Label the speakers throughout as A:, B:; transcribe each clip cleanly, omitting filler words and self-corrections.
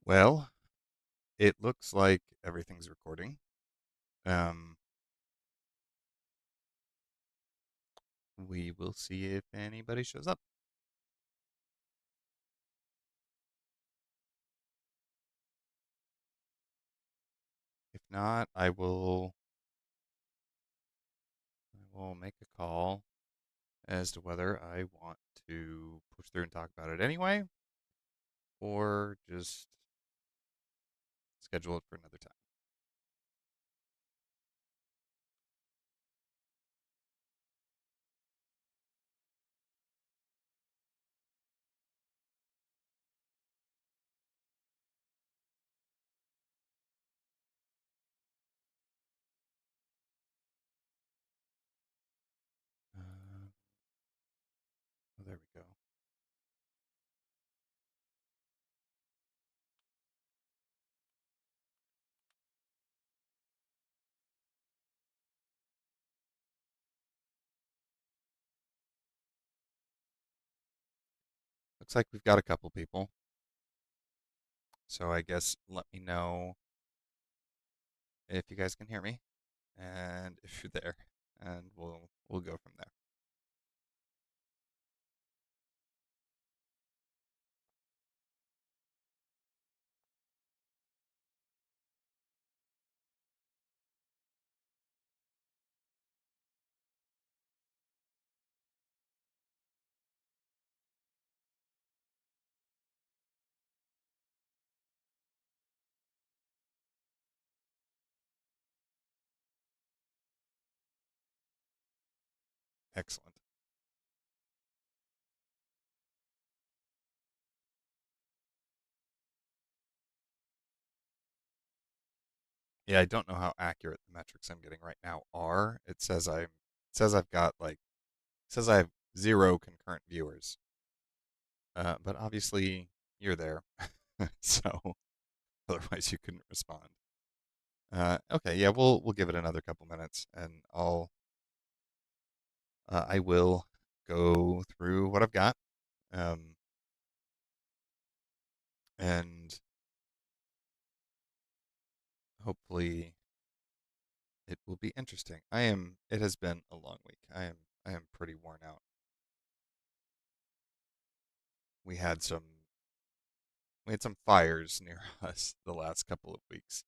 A: Well, it looks like everything's recording. Um, we will see if anybody shows up. If not, I will make a call as to whether I want to push through and talk about it anyway, or just schedule it for another time. Uh, oh, there we go. Looks like we've got a couple people. So I guess let me know if you guys can hear me and if you're there, and we'll go from there. Excellent. Yeah, I don't know how accurate the metrics I'm getting right now are. It says I've got it says I have 0 concurrent viewers. But obviously you're there. So otherwise you couldn't respond. Okay, yeah, we'll give it another couple minutes and I will go through what I've got. Um, and hopefully it will be interesting. It has been a long week. I am pretty worn out. We had some we had some fires near us the last couple of weeks.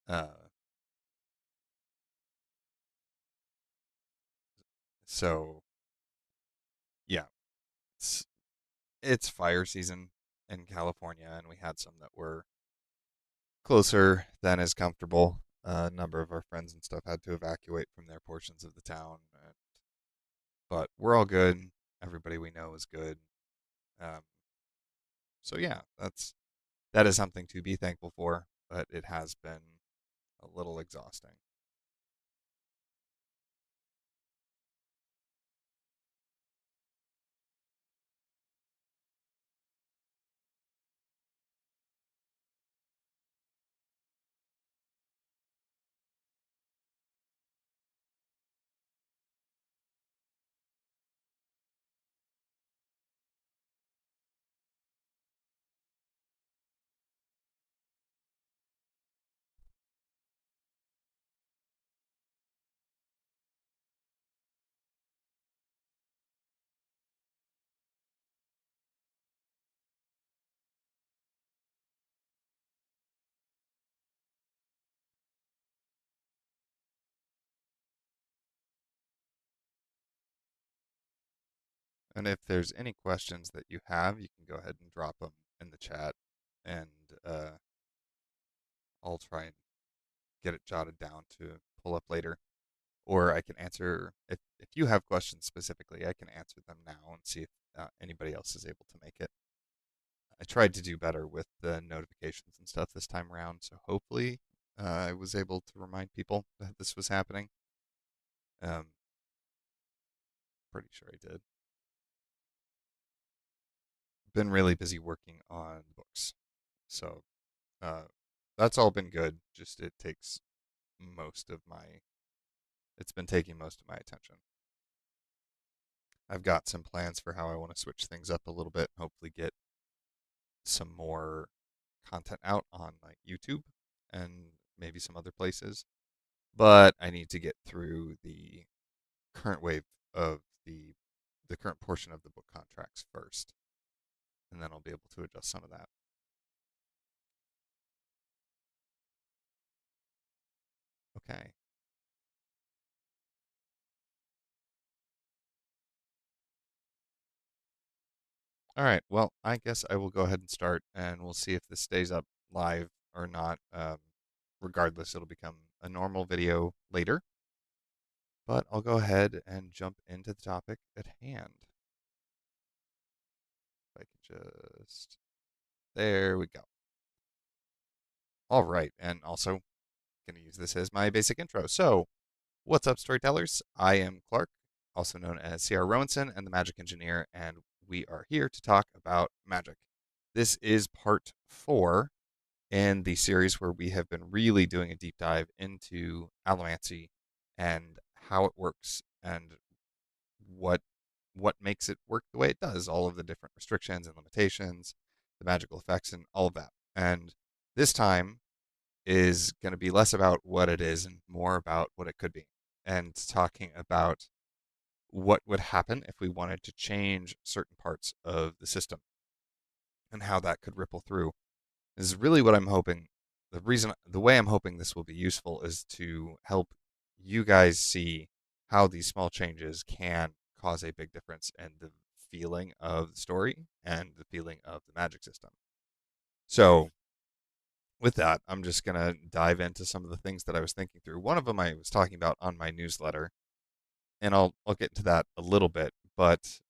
A: Uh, so yeah, it's it's fire season in California, and we had some that were closer than is comfortable. A number of our friends and stuff had to evacuate from their portions of the town, but we're all good. Everybody we know is good. Um, so yeah, that is something to be thankful for, but it has been a little exhausting. And if there's any questions that you have, you can go ahead and drop them in the chat, and I'll try and get it jotted down to pull up later. Or I can answer if you have questions specifically, I can answer them now and see if anybody else is able to make it. I tried to do better with the notifications and stuff this time around, so hopefully I was able to remind people that this was happening. Um, Pretty sure I did. Been really busy working on books, so uh, that's all been good. Just most of my it's been taking most of my attention. I've got some plans for how I want to switch things up a little bit, hopefully get some more content out on like YouTube and maybe some other places. But I need to get through the current wave of the current portion of the book contracts first, and then I'll be able to adjust some of that. Okay. All right. Well, I guess I will go ahead and start, and we'll see if this stays up live or not. Regardless, it'll become a normal video later. But I'll go ahead and jump into the topic at hand. If I could just. There we go. All right. And also, going to use this as my basic intro. So, what's up, storytellers? I am Clark, also known as C.R. Rowanson and the Magic Engineer, and we are here to talk about magic. This is part 4 in the series where we have been really doing a deep dive into Alomancy and how it works and what makes it work the way it does, all of the different restrictions and limitations, the magical effects, and all of that. And this time is going to be less about what it is and more about what it could be, and talking about what would happen if we wanted to change certain parts of the system and how that could ripple through. This is really what I'm hoping. The way I'm hoping this will be useful is to help you guys see how these small changes can cause a big difference in the feeling of the story and the feeling of the magic system. So, with that, I'm just going to dive into some of the things that I was thinking through. One of them I was talking about on my newsletter, and I'll get into that a little bit, but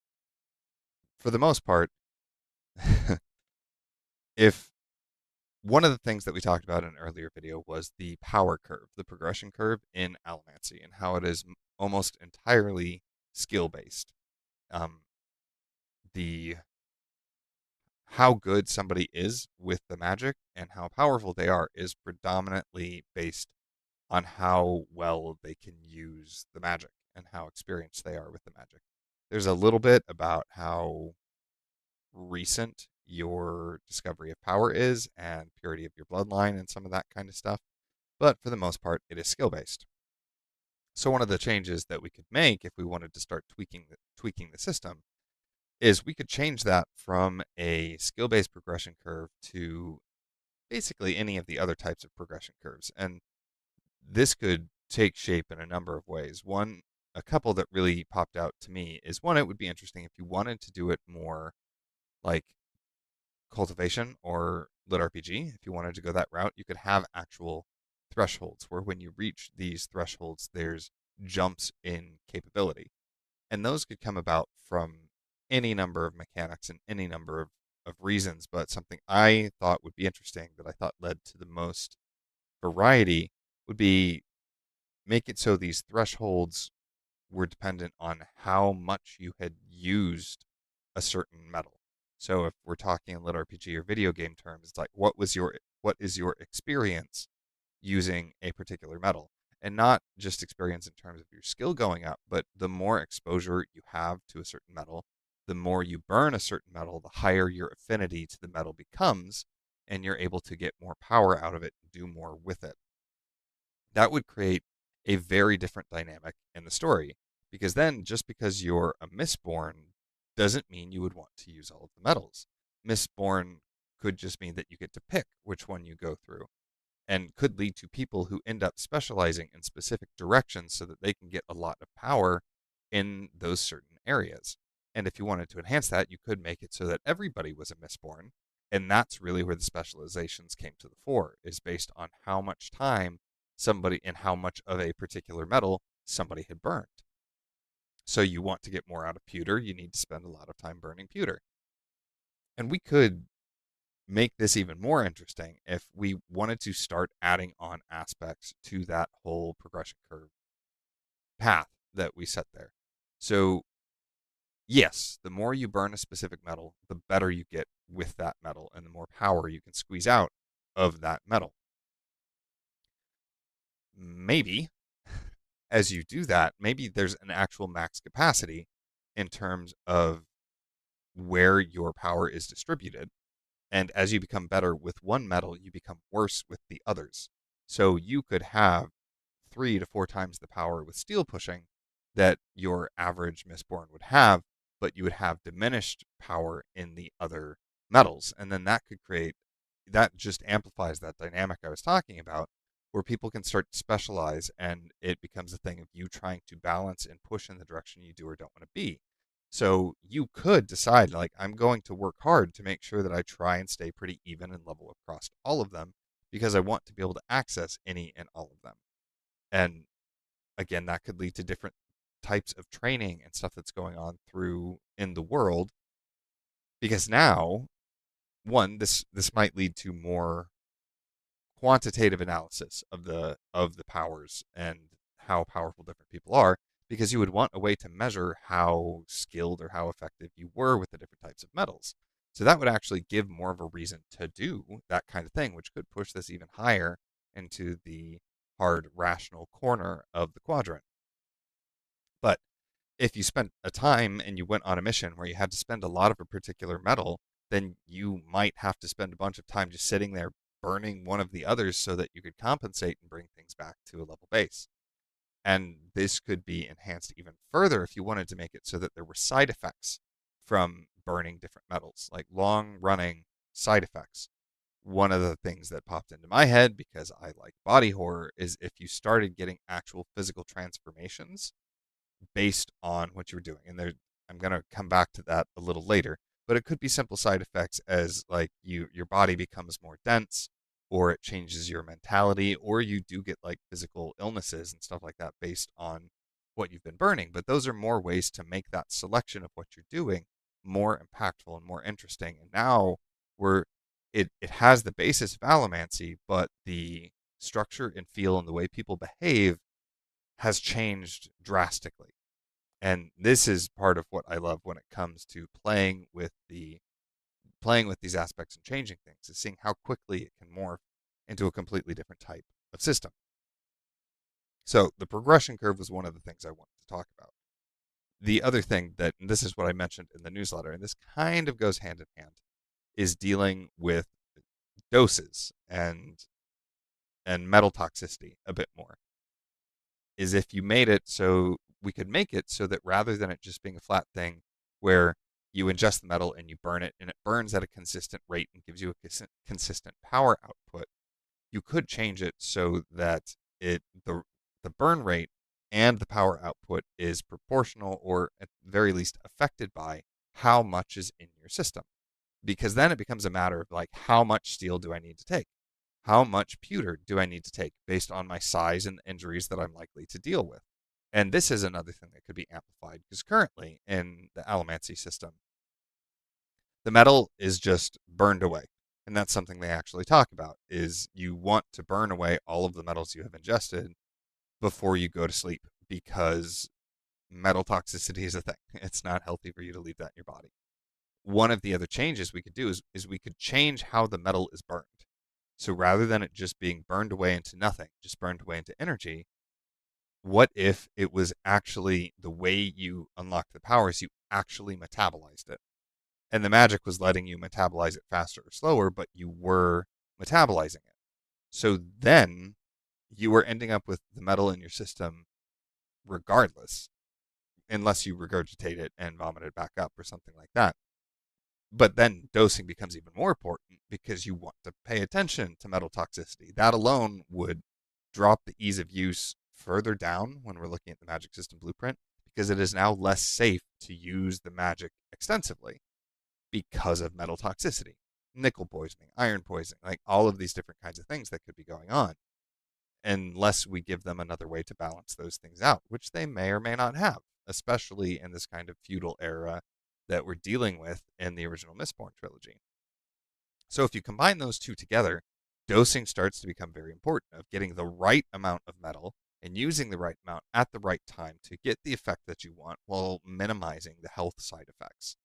A: for the most part, if one of the things that we talked about in an earlier video was the power curve, the progression curve in Alomancy, and how it is almost entirely skill based. Um, the how good somebody is with the magic and how powerful they are is predominantly based on how well they can use the magic and how experienced they are with the magic. There's a little bit about how recent your discovery of power is and purity of your bloodline and some of that kind of stuff. But for the most part, it is skill based. So one of the changes that we could make if we wanted to start tweaking the system is we could change that from a skill based progression curve to basically any of the other types of progression curves. And this could take shape in a number of ways. A couple that really popped out to me is one, it would be interesting if you wanted to do it more like cultivation or lit RPG. If you wanted to go that route, you could have actual thresholds where when you reach these thresholds, there's jumps in capability. And those could come about from any number of mechanics and any number of reasons. But something I thought would be interesting that I thought led to the most variety would be make it so these thresholds were dependent on how much you had used a certain metal. So if we're talking in lit RPG or video game terms, it's like what is your experience using a particular metal? And not just experience in terms of your skill going up, but the more exposure you have to a certain metal, the more you burn a certain metal, the higher your affinity to the metal becomes, and you're able to get more power out of it and do more with it. That would create a very different dynamic in the story. Because then, just because you're a Mistborn doesn't mean you would want to use all of the metals. Mistborn could just mean that you get to pick which one you go through, and could lead to people who end up specializing in specific directions so that they can get a lot of power in those certain areas. And if you wanted to enhance that, you could make it so that everybody was a Mistborn. And that's really where the specializations came to the fore, is based on how much time somebody and how much of a particular metal somebody had burned. So you want to get more out of pewter, you need to spend a lot of time burning pewter. And we could make this even more interesting if we wanted to start adding on aspects to that whole progression curve path that we set there. So, yes, the more you burn a specific metal, the better you get with that metal and the more power you can squeeze out of that metal. Maybe as you do that, maybe there's an actual max capacity in terms of where your power is distributed. And as you become better with one metal, you become worse with the others. So you could have 3 to 4 times the power with steel pushing that your average Mistborn would have, but you would have diminished power in the other metals. And then that could create, that just amplifies that dynamic I was talking about, where people can start to specialize and it becomes a thing of you trying to balance and push in the direction you do or don't want to be. So you could decide, like, I'm going to work hard to make sure that I try and stay pretty even and level across all of them because I want to be able to access any and all of them. And again, that could lead to different types of training and stuff that's going on through in the world because now, one, this might lead to more quantitative analysis of the powers and how powerful different people are because you would want a way to measure how skilled or how effective you were with the different types of metals. So that would actually give more of a reason to do that kind of thing, which could push this even higher into the hard rational corner of the quadrant. But if you spent a time and you went on a mission where you had to spend a lot of a particular metal, then you might have to spend a bunch of time just sitting there burning one of the others so that you could compensate and bring things back to a level base. And this could be enhanced even further if you wanted to make it so that there were side effects from burning different metals, like long running side effects. One of the things that popped into my head because I like body horror is if you started getting actual physical transformations based on what you were doing. And there, I'm going to come back to that a little later, but it could be simple side effects as like your body becomes more dense or it changes your mentality or you do get like physical illnesses and stuff like that based on what you've been burning. But those are more ways to make that selection of what you're doing more impactful and more interesting. And now we're it has the basis of Alomancy, but the structure and feel and the way people behave has changed drastically. And this is part of what I love when it comes to playing with these aspects and changing things, is seeing how quickly it can morph into a completely different type of system. So the progression curve was one of the things I wanted to talk about. The other thing that, and this is what I mentioned in the newsletter, and this kind of goes hand in hand, is dealing with doses and metal toxicity a bit more. Is if you made it so we could make it so that rather than it just being a flat thing where you ingest the metal and you burn it and it burns at a consistent rate and gives you a consistent power output, you could change it so that the burn rate and the power output is proportional or at the very least affected by how much is in your system. Because then it becomes a matter of like how much steel do I need to take? How much pewter do I need to take based on my size and the injuries that I'm likely to deal with? And this is another thing that could be amplified because currently in the Alomancy system, the metal is just burned away. And that's something they actually talk about is you want to burn away all of the metals you have ingested before you go to sleep because metal toxicity is a thing. It's not healthy for you to leave that in your body. One of the other changes we could do is we could change how the metal is burned. So rather than it just being burned away into nothing, just burned away into energy, what if it was actually the way you unlock the powers, you actually metabolized it? And the magic was letting you metabolize it faster or slower, but you were metabolizing it. So then you were ending up with the metal in your system regardless, unless you regurgitate it and vomit it back up or something like that. But then dosing becomes even more important because you want to pay attention to metal toxicity. That alone would drop the ease of use further down when we're looking at the magic system blueprint because it is now less safe to use the magic extensively because of metal toxicity, nickel poisoning, iron poisoning, like all of these different kinds of things that could be going on unless we give them another way to balance those things out, which they may or may not have, especially in this kind of feudal era that we're dealing with in the original Mistborn trilogy. So if you combine those two together, dosing starts to become very important of getting the right amount of metal and using the right amount at the right time to get the effect that you want while minimizing the health side effects.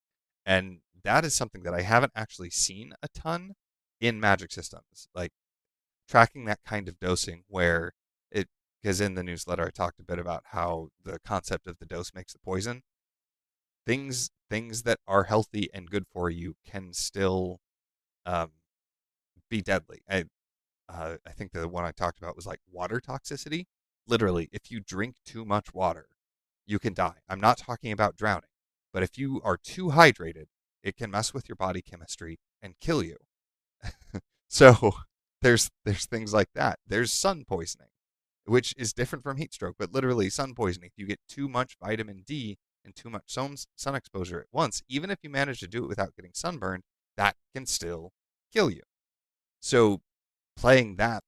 A: And that is something that I haven't actually seen a ton in magic systems, like tracking that kind of dosing where it, because in the newsletter I talked a bit about how the concept of the dose makes the poison. Things that are healthy and good for you can still um, be deadly. I think the one I talked about was like water toxicity. Literally, if you drink too much water, you can die. I'm not talking about drowning, but if you are too hydrated, it can mess with your body chemistry and kill you. So there's things like that. There's sun poisoning, which is different from heat stroke, but literally sun poisoning. If you get too much vitamin D and too much sun exposure at once, even if you manage to do it without getting sunburned, that can still kill you. So pulling that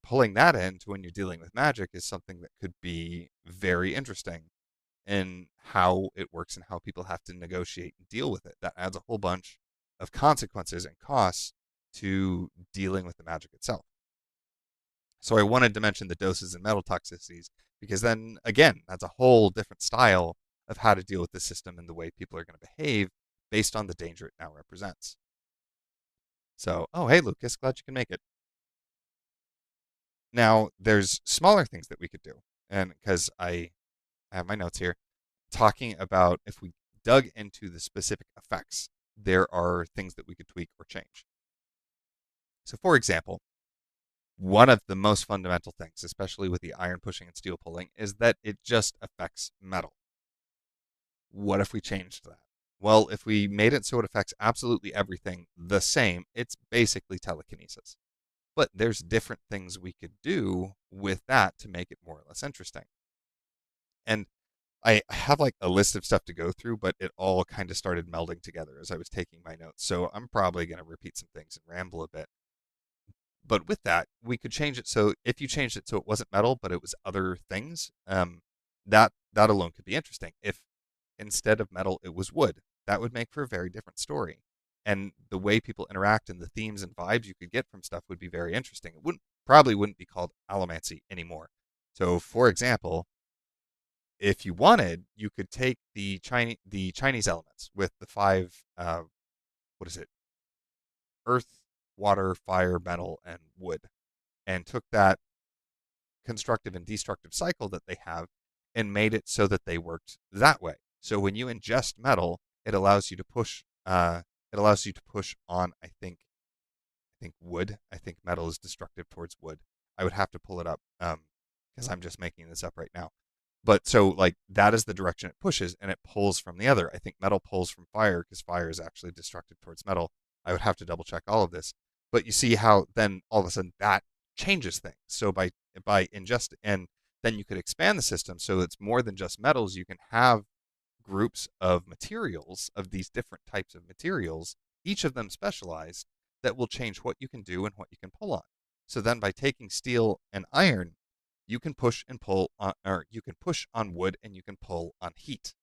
A: into when you're dealing with magic is something that could be very interesting in how it works and how people have to negotiate and deal with it. That adds a whole bunch of consequences and costs to dealing with the magic itself. So I wanted to mention the doses and metal toxicities because then again, that's a whole different style of how to deal with the system and the way people are going to behave based on the danger it now represents. So, oh hey Lucas, glad you can make it. Now, there's smaller things that we could do. And because I have my notes here, talking about if we dug into the specific effects, there are things that we could tweak or change. So, for example, one of the most fundamental things, especially with the iron pushing and steel pulling, is that it just affects metal. What if we changed that? Well, if we made it so it affects absolutely everything the same, it's basically telekinesis. But there's different things we could do with that to make it more or less interesting. And I have like a list of stuff to go through, but it all kind of started melding together as I was taking my notes. So I'm probably going to repeat some things and ramble a bit. But with that, we could change it so if you changed it so it wasn't metal, but it was other things, that alone could be interesting. If instead of metal it was wood, that would make for a very different story. And the way people interact and the themes and vibes you could get from stuff would be very interesting. It wouldn't be called Alomancy anymore. So, for example, if you wanted, you could take the Chinese elements with the five what is it? Earth, water, fire, metal, and wood, and took that constructive and destructive cycle that they have and made it so that they worked that way. So when you ingest metal, it allows you to push on I think wood. I think metal is destructive towards wood. I would have to pull it up because I'm just making this up right now. But so like that is the direction it pushes and it pulls from the other. I think metal pulls from fire because fire is actually destructive towards metal. I would have to double check all of this. But you see how then all of a sudden that changes things. So by ingest and then you could expand the system so it's more than just metals. You can have groups of materials of these different types of materials, each of them specialized, that will change what you can do and what you can pull on. So then by taking steel and iron, you can push and pull on, or you can push on wood and you can pull on heat.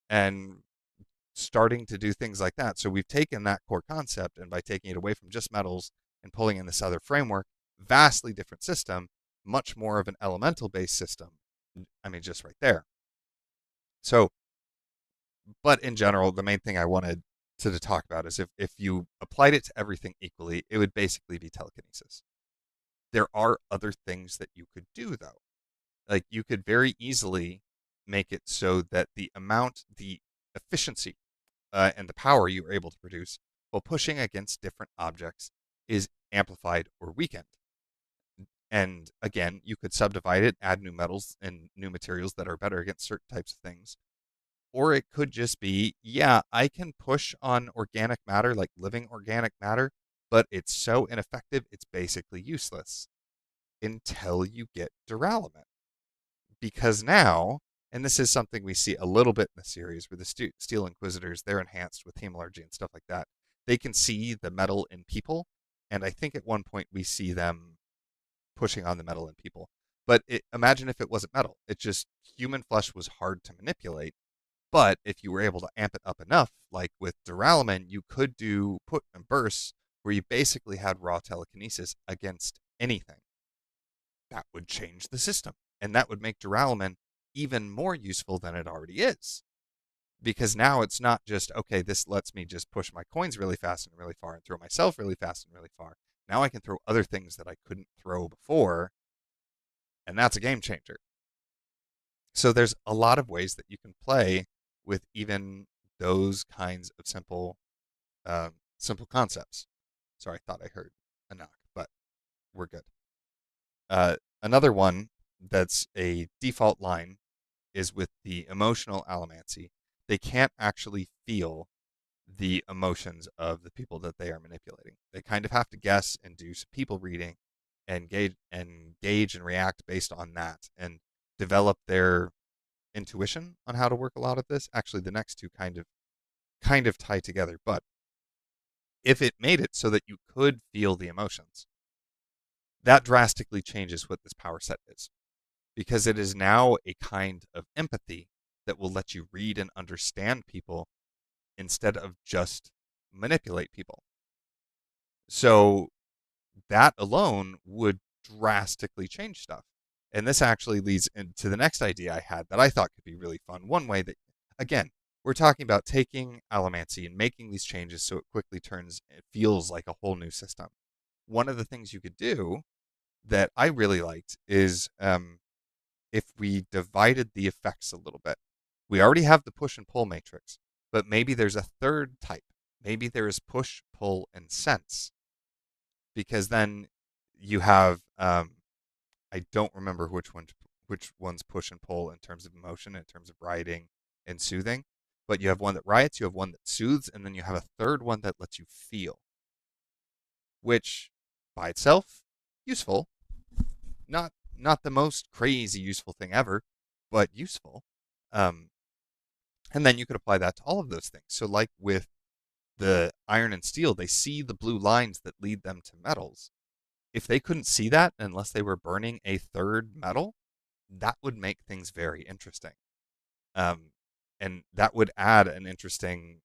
A: And starting to do things like that. So we've taken that core concept and by taking it away from just metals and pulling in this other framework, vastly different system, much more of an elemental based system. I mean, just right there. So but in general, the main thing I wanted to talk about is if you applied it to everything equally, it would basically be telekinesis. There are other things that you could do, though. Like you could very easily make it so that the efficiency, and the power you are able to produce while pushing against different objects is amplified or weakened. And again, you could subdivide it, add new metals and new materials that are better against certain types of things, or it could just be, yeah, I can push on organic matter, like living organic matter, but it's so ineffective, it's basically useless until you get duralumin. Because now, and this is something we see a little bit in the series where the Steel Inquisitors, they're enhanced with hemalurgy and stuff like that. They can see the metal in people, and I think at one point we see them pushing on the metal in people. But imagine if it wasn't metal. It just, human flesh was hard to manipulate. But if you were able to amp it up enough, like with duralumin, you could do put and bursts where you basically had raw telekinesis against anything. That would change the system. And that would make duralumin even more useful than it already is. Because now it's not just, okay, this lets me just push my coins really fast and really far and throw myself really fast and really far. Now I can throw other things that I couldn't throw before. And that's a game changer. So there's a lot of ways that you can play with even those kinds of simple concepts. Sorry, I thought I heard a knock, but we're good. Another one that's a default line is with the emotional allomancy. They can't actually feel the emotions of the people that they are manipulating. They kind of have to guess and do some people reading and gauge and react based on that and develop their intuition on how to work a lot of this. Actually, the next two kind of tie together, but if it made it so that you could feel the emotions, that drastically changes what this power set is because it is now a kind of empathy that will let you read and understand people instead of just manipulate people. So that alone would drastically change stuff. And this actually leads into the next idea I had that I thought could be really fun. One way that, again, we're talking about taking Alomancy and making these changes so it quickly it feels like a whole new system. One of the things you could do that I really liked is if we divided the effects a little bit. We already have the push and pull matrix, but maybe there's a third type. Maybe there is push, pull, and sense, because then you have I don't remember which ones push and pull in terms of emotion, in terms of rioting and soothing, but you have one that riots, you have one that soothes, and then you have a third one that lets you feel, which by itself useful, not the most crazy useful thing ever, but useful. Um, and then you could apply that to all of those things. So, like with the iron and steel, they see the blue lines that lead them to metals. If they couldn't see that unless they were burning a third metal, that would make things very interesting. Um, and that would add an interesting,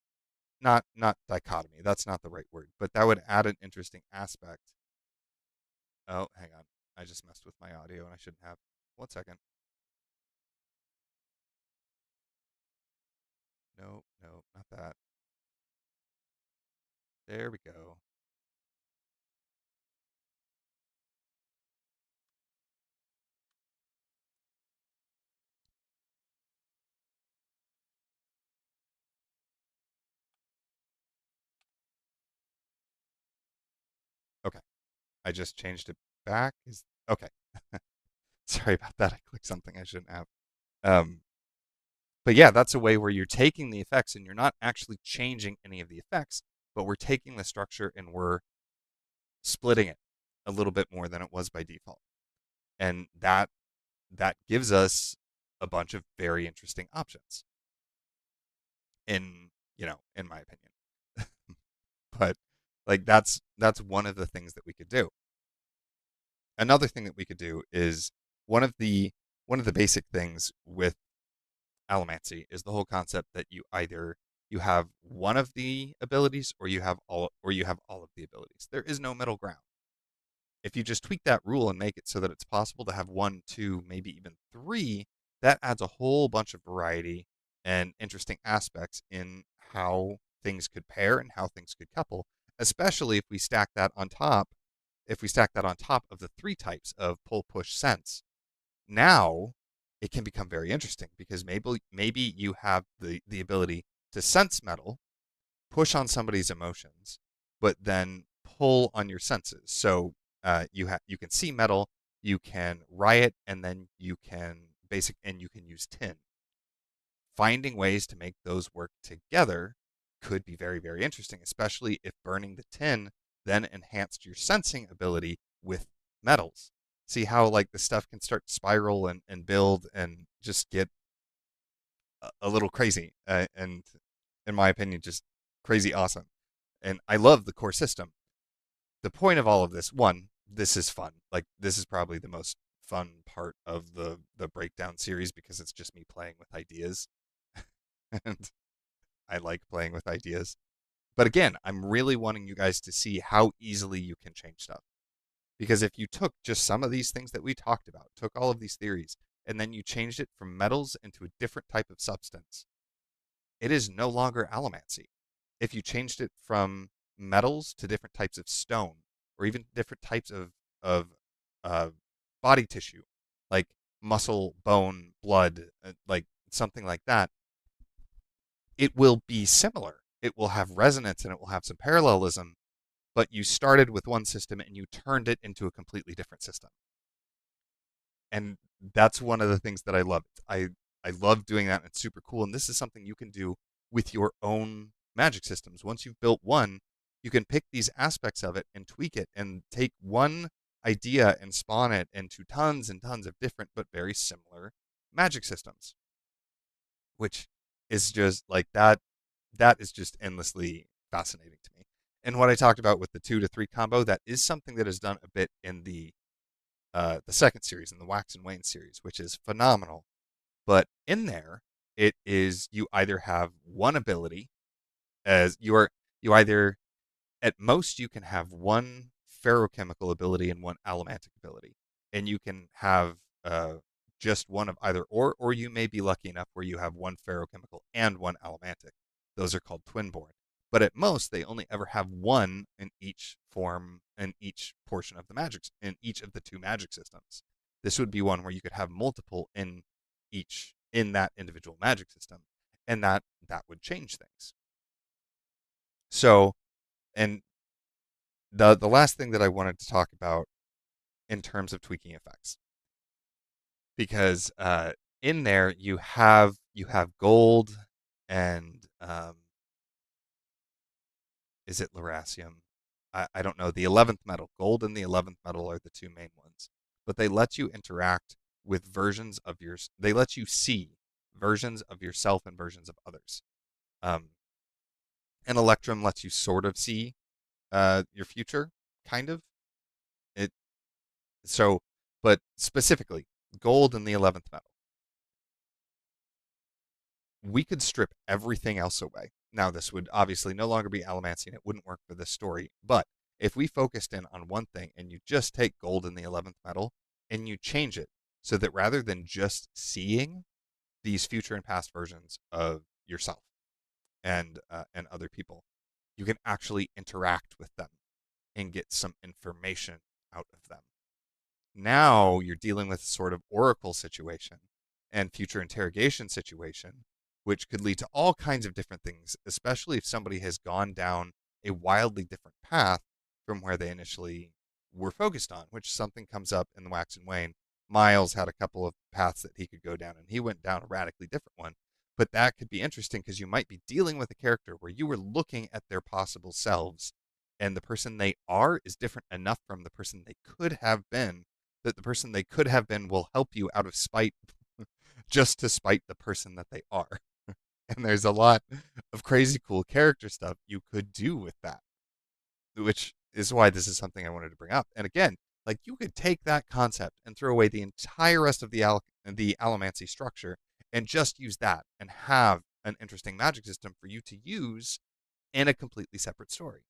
A: not dichotomy. That's not the right word, but that would add an interesting aspect. Oh, hang on. I just messed with my audio and I shouldn't have. 1 second. No, no, not that. There we go. Okay. I just changed it back. Is okay. Sorry about that. I clicked something I shouldn't have. Um, but yeah, that's a way where you're taking the effects and you're not actually changing any of the effects, but we're taking the structure and we're splitting it a little bit more than it was by default. And that gives us a bunch of very interesting options in my opinion. But like that's one of the things that we could do. Another thing that we could do is one of the one of the basic things with Alomancy is the whole concept that you have one of the abilities or you have all of the abilities. There is no middle ground. If you just tweak that rule and make it so that it's possible to have one, two, maybe even three, that adds a whole bunch of variety and interesting aspects in how things could pair and how things could couple, especially if we stack that on top of the three types of pull, push, sense. Now it can become very interesting because maybe you have the ability to sense metal, push on somebody's emotions, but then pull on your senses. So you can see metal, you can riot, and then you can use tin. Finding ways to make those work together could be very, very interesting, especially if burning the tin then enhanced your sensing ability with metals. See how like the stuff can start to spiral and build and just get a little crazy, and in my opinion, just crazy awesome. And I love the core system. The point of all of this, one, this is fun. Like this is probably the most fun part of the breakdown series because it's just me playing with ideas, and I like playing with ideas. But again, I'm really wanting you guys to see how easily you can change stuff. Because if you took just some of these things that we talked about, took all of these theories, and then you changed it from metals into a different type of substance, it is no longer allomancy. If you changed it from metals to different types of stone, or even different types of uh, body tissue, like muscle, bone, blood, like something like that, it will be similar. It will have resonance and it will have some parallelism, but you started with one system and you turned it into a completely different system. And that's one of the things that I love. I love doing that, and it's super cool. And this is something you can do with your own magic systems. Once you've built one, you can pick these aspects of it and tweak it and take one idea and spawn it into tons and tons of different but very similar magic systems, which is just like that is just endlessly fascinating to me. And what I talked about with the 2 to 3 combo, that is something that is done a bit in the second series, in the Wax and Wayne series, which is phenomenal. But in there, it is you either have one ability, as you either, at most you can have one ferrochemical ability and one allomantic ability, and you can have just one of either or you may be lucky enough where you have one ferrochemical and one allomantic. Those are called twin-born. But at most, they only ever have one in each form, in each portion of the magic, in each of the 2 magic systems. This would be one where you could have multiple in each, in that individual magic system, and that would change things. So, and the last thing that I wanted to talk about in terms of tweaking effects, because in there you have gold and is it Lerasium? I don't know. The 11th metal, gold and the 11th metal are the 2 main ones, but they let you interact with versions of yours. They let you see versions of yourself and versions of others. Um, and Electrum lets you sort of see your future, kind of. It so, but specifically, gold and the 11th metal. We could strip everything else away. Now, this would obviously no longer be Alomancy and it wouldn't work for this story, but if we focused in on one thing and you just take gold in the 11th metal and you change it so that rather than just seeing these future and past versions of yourself and other people, you can actually interact with them and get some information out of them. Now you're dealing with sort of oracle situation and future interrogation situation, which could lead to all kinds of different things, especially if somebody has gone down a wildly different path from where they initially were focused on, which something comes up in the Wax and Wayne. Miles had a couple of paths that he could go down, and he went down a radically different one. But that could be interesting because you might be dealing with a character where you were looking at their possible selves, and the person they are is different enough from the person they could have been that the person they could have been will help you out of spite just to spite the person that they are. And there's a lot of crazy cool character stuff you could do with that, which is why this is something I wanted to bring up. And again, like you could take that concept and throw away the entire rest of the Alomancy structure and just use that and have an interesting magic system for you to use in a completely separate story.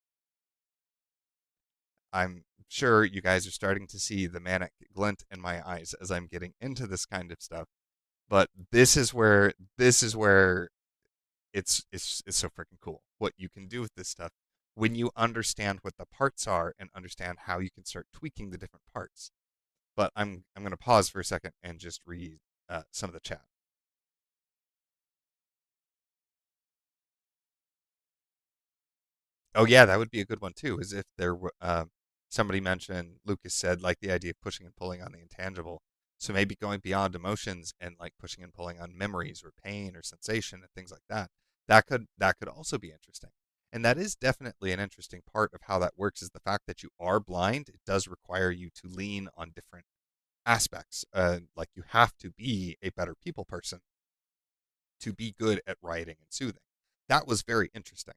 A: I'm sure you guys are starting to see the manic glint in my eyes as I'm getting into this kind of stuff. But this is where it's so freaking cool what you can do with this stuff when you understand what the parts are and understand how you can start tweaking the different parts. But I'm going to pause for a second and just read some of the chat. Oh yeah, that would be a good one too. Is if there were somebody mentioned Lucas said like the idea of pushing and pulling on the intangible. So maybe going beyond emotions and like pushing and pulling on memories or pain or sensation and things like that. That could also be interesting. And that is definitely an interesting part of how that works is the fact that you are blind. It does require you to lean on different aspects. Like you have to be a better people person to be good at writing and soothing. That was very interesting.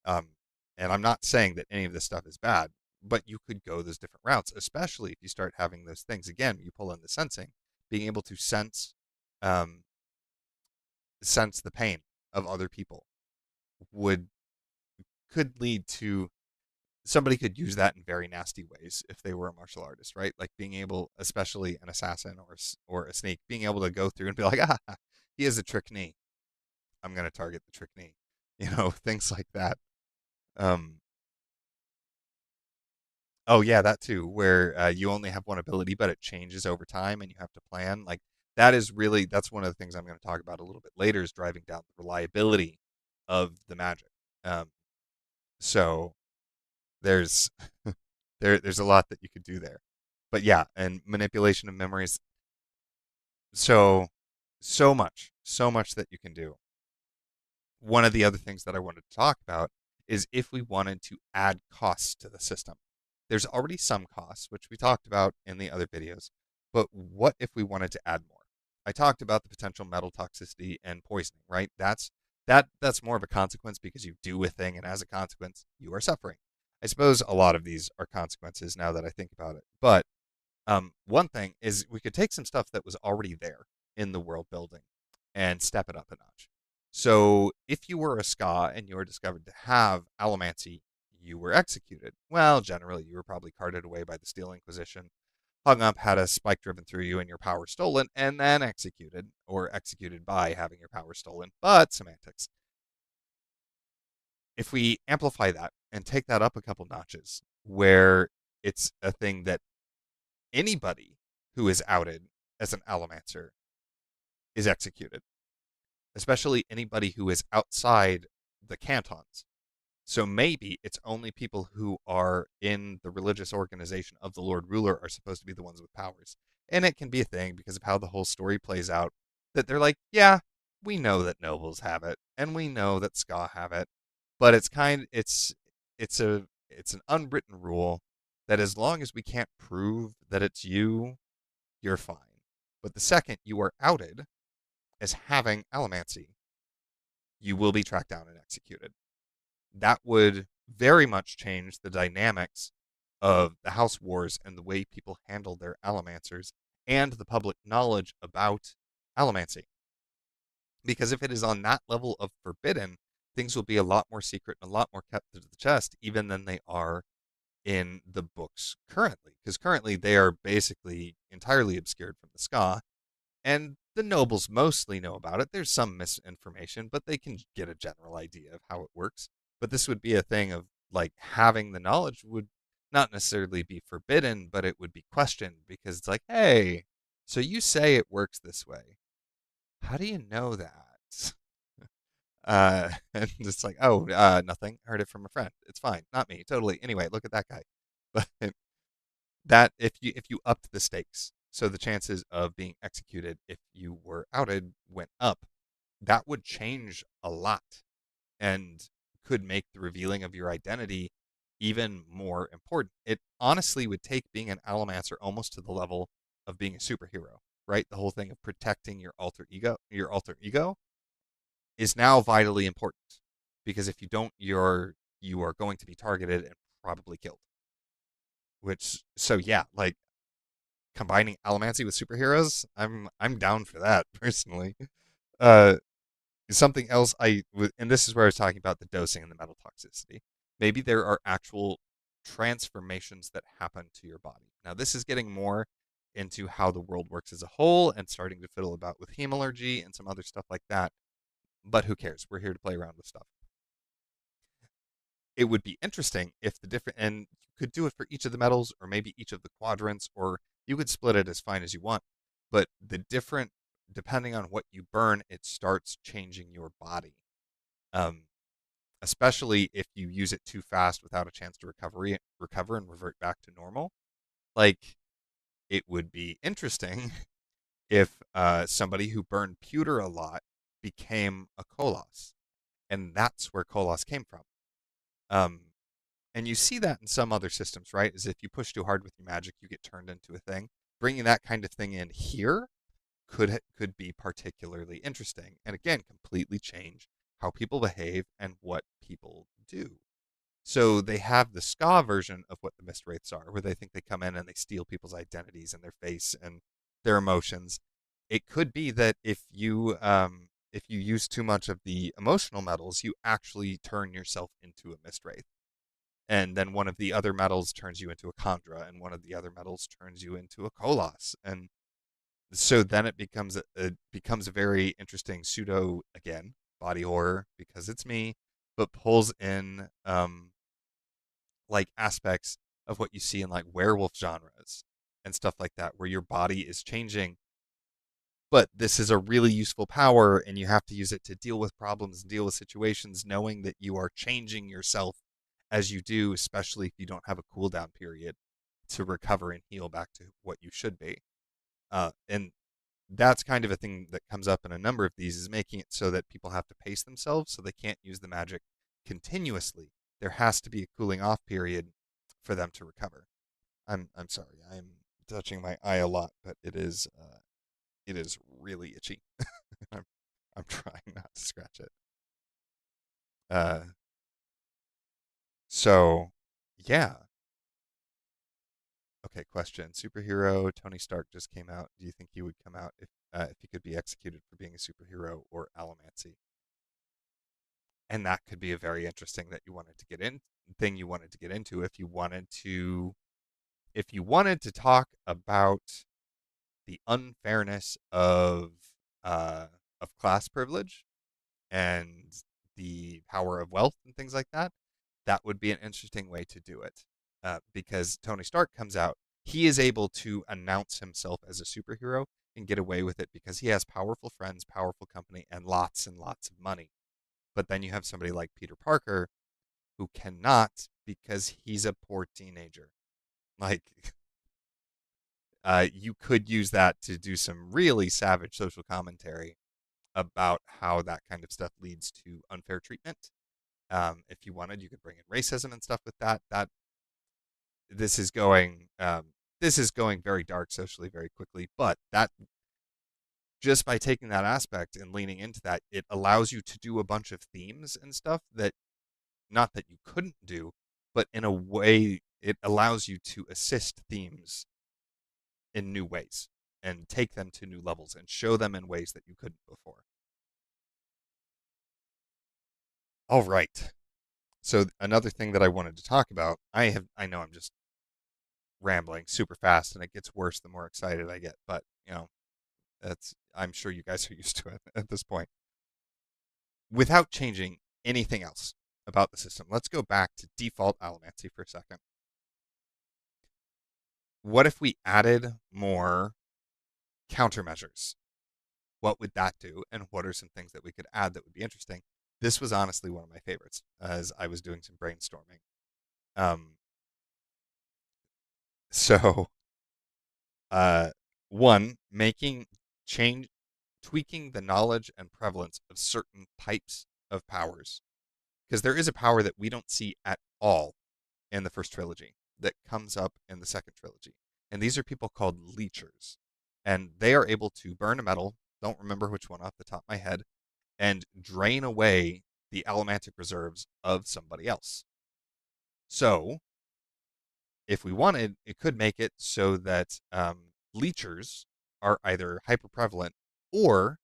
A: Um, and I'm not saying that any of this stuff is bad, but you could go those different routes, especially if you start having those things. Again, you pull in the sensing, being able to um, sense the pain of other people would could lead to somebody could use that in very nasty ways if they were a martial artist, right? Like being able, especially an assassin or a snake, being able to go through and be like, ah, he has a trick knee. I'm going to target the trick knee, things like that. Um, Oh yeah, that too, where you only have one ability, but it changes over time, and you have to plan. Like that's one of the things I'm going to talk about a little bit later is driving down the reliability of the magic. Um, so There's there's a lot that you could do there. But yeah, and manipulation of memories, so so much that you can do. One of the other things that I wanted to talk about is if we wanted to add costs to the system. There's already some costs, which we talked about in the other videos, but what if we wanted to add more? I talked about the potential metal toxicity and poisoning, right? That's more of a consequence because you do a thing and as a consequence, you are suffering. I suppose a lot of these are consequences now that I think about it. But one thing is we could take some stuff that was already there in the world building and step it up a notch. So if you were a ska and you were discovered to have Alomancy, you were executed. Well, generally, you were probably carted away by the Steel Inquisition, hung up, had a spike driven through you, and your power stolen, and then executed, or executed by having your power stolen. But semantics. If we amplify that and take that up a couple notches, where it's a thing that anybody who is outed as an Allomancer is executed, especially anybody who is outside the cantons. So maybe it's only people who are in the religious organization of the Lord Ruler are supposed to be the ones with powers. And it can be a thing because of how the whole story plays out that they're like, yeah, we know that nobles have it and we know that ska have it, but it's an unwritten rule that as long as we can't prove that it's you, you're fine. But the second you are outed as having Allomancy, you will be tracked down and executed. That would very much change the dynamics of the House Wars and the way people handle their Allomancers and the public knowledge about Allomancy. Because if it is on that level of forbidden, things will be a lot more secret and a lot more kept to the chest, even than they are in the books currently. Because currently they are basically entirely obscured from the ska, and the nobles mostly know about it. There's some misinformation, but they can get a general idea of how it works. But this would be a thing of like having the knowledge would not necessarily be forbidden, but it would be questioned because it's like, hey, so you say it works this way. How do you know that? And it's like, oh, nothing. Heard it from a friend. It's fine. Not me. Totally. Anyway, look at that guy. But that if you upped the stakes, so the chances of being executed if you were outed went up, that would change a lot and could make the revealing of your identity even more important. It honestly would take being an Allomancer almost to the level of being a superhero, right? The whole thing of protecting your alter ego is now vitally important because if you don't, you are going to be targeted and probably killed. Which so yeah, like combining Allomancy with superheroes, I'm down for that personally. Uh, something else and this is where I was talking about the dosing and the metal toxicity. Maybe there are actual transformations that happen to your body. Now this is getting more into how the world works as a whole and starting to fiddle about with hemalurgy and some other stuff like that. But who cares? We're here to play around with stuff. It would be interesting if the different and you could do it for each of the metals or maybe each of the quadrants or you could split it as fine as you want, but the different depending on what you burn it starts changing your body, um, especially if you use it too fast without a chance to recover and revert back to normal. Like it would be interesting if somebody who burned pewter a lot became a Kolos, and that's where Kolos came from. um, And you see that in some other systems, right? Is if you push too hard with your magic, you get turned into a thing. Bringing that kind of thing in here could be particularly interesting, and again, completely change how people behave and what people do. So they have the ska version of what the mist wraiths are, where they think they come in and they steal people's identities and their face and their emotions. It could be that if you use too much of the emotional metals, you actually turn yourself into a mist wraith, and then one of the other metals turns you into a Kandra, and one of the other metals turns you into a Kolos, and so then it becomes a very interesting pseudo again body horror because it's me, but pulls in like aspects of what you see in like werewolf genres and stuff like that, where your body is changing. But this is a really useful power, and you have to use it to deal with problems, deal with situations, knowing that you are changing yourself as you do, especially if you don't have a cooldown period to recover and heal back to what you should be. And that's kind of a thing that comes up in a number of these, is making it so that people have to pace themselves so they can't use the magic continuously. There has to be a cooling off period for them to recover. I'm sorry. I'm touching my eye a lot, but it is really itchy. I'm I'm trying not to scratch it. Uh, so yeah. Okay, question. Superhero Tony Stark just came out. Do you think he would come out if he could be executed for being a superhero or Alomancy? And that could be a very interesting that you wanted to get in thing you wanted to get into if you wanted to talk about the unfairness uh, of class privilege and the power of wealth and things like that. That would be an interesting way to do it, because Tony Stark comes out, he is able to announce himself as a superhero and get away with it because he has powerful friends, powerful company, and lots of money. But then you have somebody like Peter Parker who cannot because he's a poor teenager. Like, you could use that to do some really savage social commentary about how that kind of stuff leads to unfair treatment. If you wanted, you could bring in racism and stuff with that. This is going this is going very dark socially very quickly, but that just by taking that aspect and leaning into that, it allows you to do a bunch of themes and stuff that not that you couldn't do, but in a way it allows you to assist themes in new ways and take them to new levels and show them in ways that you couldn't before. All right. So another thing that I wanted to talk about, I know I'm just rambling super fast and it gets worse the more excited I get, but that's I'm sure you guys are used to it at this point. Without changing anything else about the system, let's go back to default Allomancy for a second. What if we added more countermeasures? What would that do? And what are some things that we could add that would be interesting? This was honestly one of my favorites as I was doing some brainstorming. Um, so, uh, one, making change, tweaking the knowledge and prevalence of certain types of powers. Because there is a power that we don't see at all in the first trilogy that comes up in the second trilogy. And these are people called leechers. And they are able to burn a metal, don't remember which one off the top of my head, and drain away the allomantic reserves of somebody else. So, if we wanted, it could make it so that leechers are either hyper prevalent or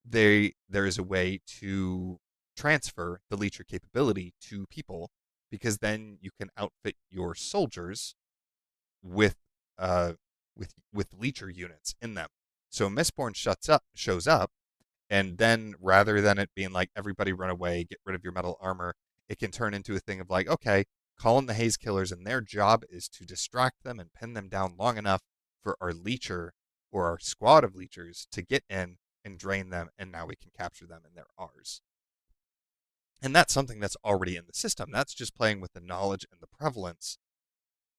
A: there is a way to transfer the leecher capability to people because then you can outfit your soldiers with with leecher units in them. So Mistborn shows up, and then rather than it being like everybody run away, get rid of your metal armor, it can turn into a thing of like, okay, call in the Haze Killers, and their job is to distract them and pin them down long enough for our leecher or our squad of leechers to get in and drain them, and now we can capture them and they're ours. And that's something that's already in the system. That's just playing with the knowledge and the prevalence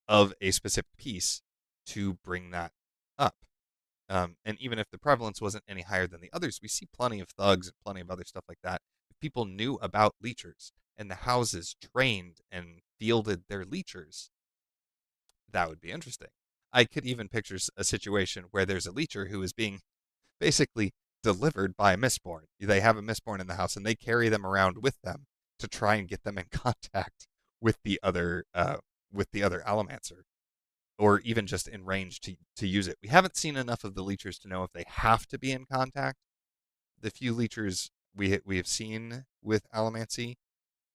A: of a specific piece to bring that up. And even if the prevalence wasn't any higher than the others, we see plenty of thugs and plenty of other stuff like that. If people knew about leechers and the houses trained and fielded their leechers, that would be interesting. I could even picture a situation where there's a leecher who is being basically delivered by a Mistborn. They have a Mistborn in the house and they carry them around with them to try and get them in contact with the other Allomancer, or even just in range to use it. We haven't seen enough of the leechers to know if they have to be in contact. The few leechers we have seen with Allomancy,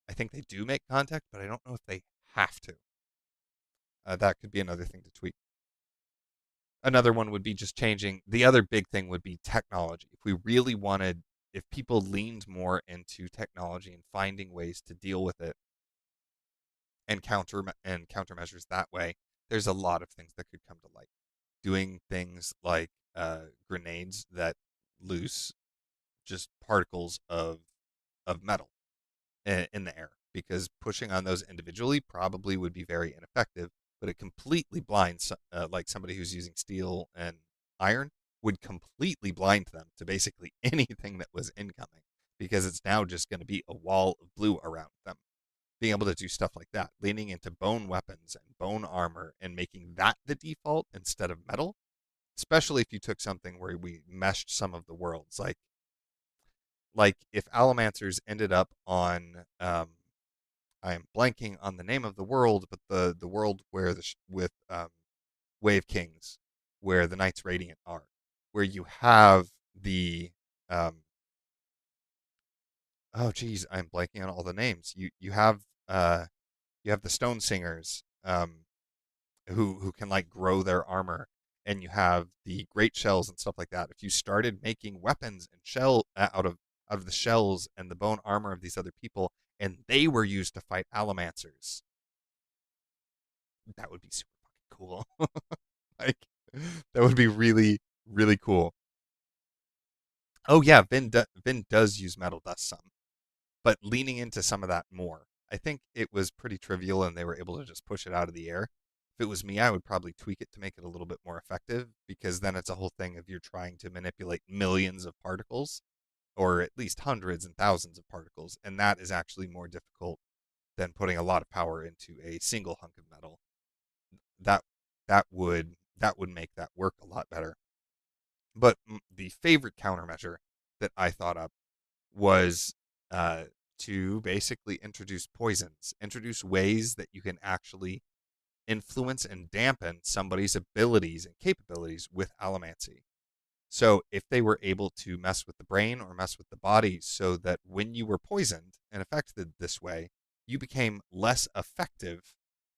A: I think they do make contact, but I don't know if they have to. That could be another thing to tweak. Another one would be just changing. The other big thing would be technology. If we really wanted, if people leaned more into technology and finding ways to deal with it and countermeasures that way, there's a lot of things that could come to light. Doing things like grenades that loose just particles of metal in the air, because pushing on those individually probably would be very ineffective, but it completely blinds, like somebody who's using steel and iron would completely blind them to basically anything that was incoming because it's now just going to be a wall of blue around them. Being able to do stuff like that, leaning into bone weapons and bone armor and making that the default instead of metal, especially if you took something where we meshed some of the worlds, like if Alomancers ended up on I am blanking on the name of the world, but the world where with Wave Kings, where the Knights Radiant are, where you have the um, oh geez, I'm blanking on all the names. You have the Stone Singers, who can like grow their armor, and you have the great shells and stuff like that. If you started making weapons and shell out of the shells and the bone armor of these other people, and they were used to fight Alomancers, that would be super fucking cool. Like that would be really really cool. Oh yeah, Vin does use metal dust some, but leaning into some of that more. I think it was pretty trivial and they were able to just push it out of the air. If it was me, I would probably tweak it to make it a little bit more effective because then it's a whole thing of you're trying to manipulate millions of particles or at least hundreds and thousands of particles, and that is actually more difficult than putting a lot of power into a single hunk of metal. That that would make that work a lot better. But the favorite countermeasure that I thought up was uh, to basically introduce poisons, introduce ways that you can actually influence and dampen somebody's abilities and capabilities with Alomancy. So if they were able to mess with the brain or mess with the body so that when you were poisoned and affected this way, you became less effective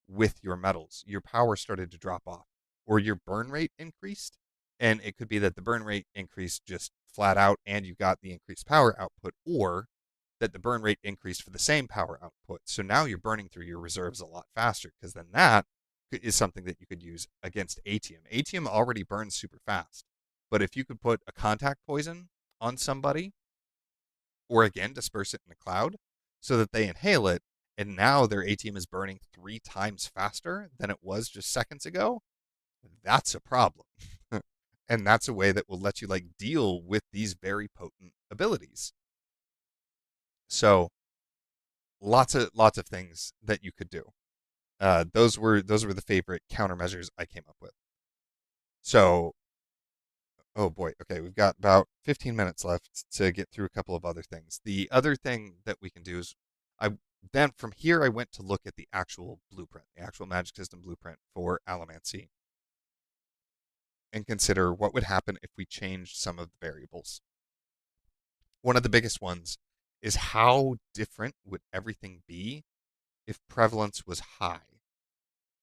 A: with your metals. Your power started to drop off or your burn rate increased. And it could be that the burn rate increased just flat out and you got the increased power output, or that the burn rate increased for the same power output. So now you're burning through your reserves a lot faster because then that is something that you could use against Atium. Atium already burns super fast. But if you could put a contact poison on somebody, or again, disperse it in a cloud so that they inhale it, and now their ATM is burning 3 times faster than it was just seconds ago, that's a problem. And that's a way that will let you like deal with these very potent abilities. So lots of things that you could do. Those were the favorite countermeasures I came up with. So oh boy. Okay, we've got about 15 minutes left to get through a couple of other things. The other thing that we can do is I then from here I went to look at the actual blueprint, the actual Magic System blueprint for Alomancy and consider what would happen if we changed some of the variables. One of the biggest ones is how different would everything be if prevalence was high?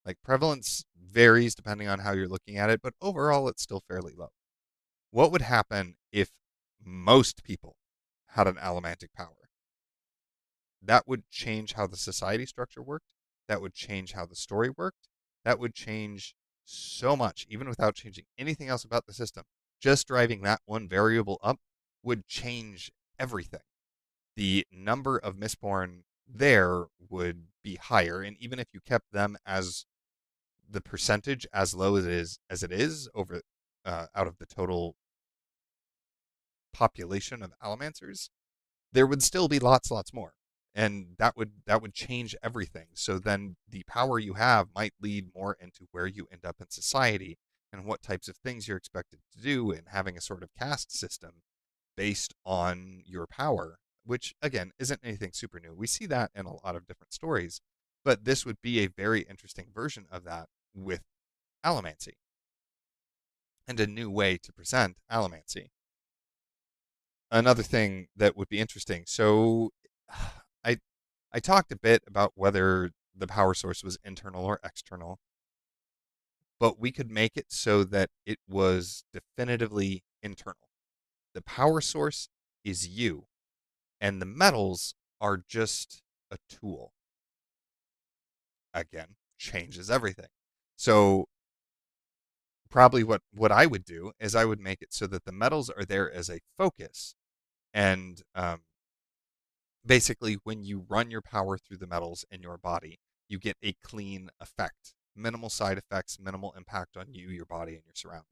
A: Like prevalence varies depending on how you're looking at it, but overall it's still fairly low. What would happen if most people had an allomantic power? That would change how the society structure worked. That would change how the story worked. That would change so much, even without changing anything else about the system. Just driving that one variable up would change everything. The number of Mistborn there would be higher, and even if you kept them as the percentage as low as it is over out of the total population of Allomancers, there would still be lots more, and that would change everything. So then the power you have might lead more into where you end up in society and what types of things you're expected to do, and having a sort of caste system based on your power, which again isn't anything super new. We see that in a lot of different stories, but this would be a very interesting version of that with Allomancy and a new way to present Allomancy. Another thing that would be interesting. So, I I talked a bit about whether the power source was internal or external, but we could make it so that it was definitively internal. The power source is you, and the metals are just a tool. Again, changes everything. So probably what I would do is I would make it so that the metals are there as a focus, and Basically, when you run your power through the metals in your body, you get a clean effect, minimal side effects, minimal impact on you, your body, and your surroundings.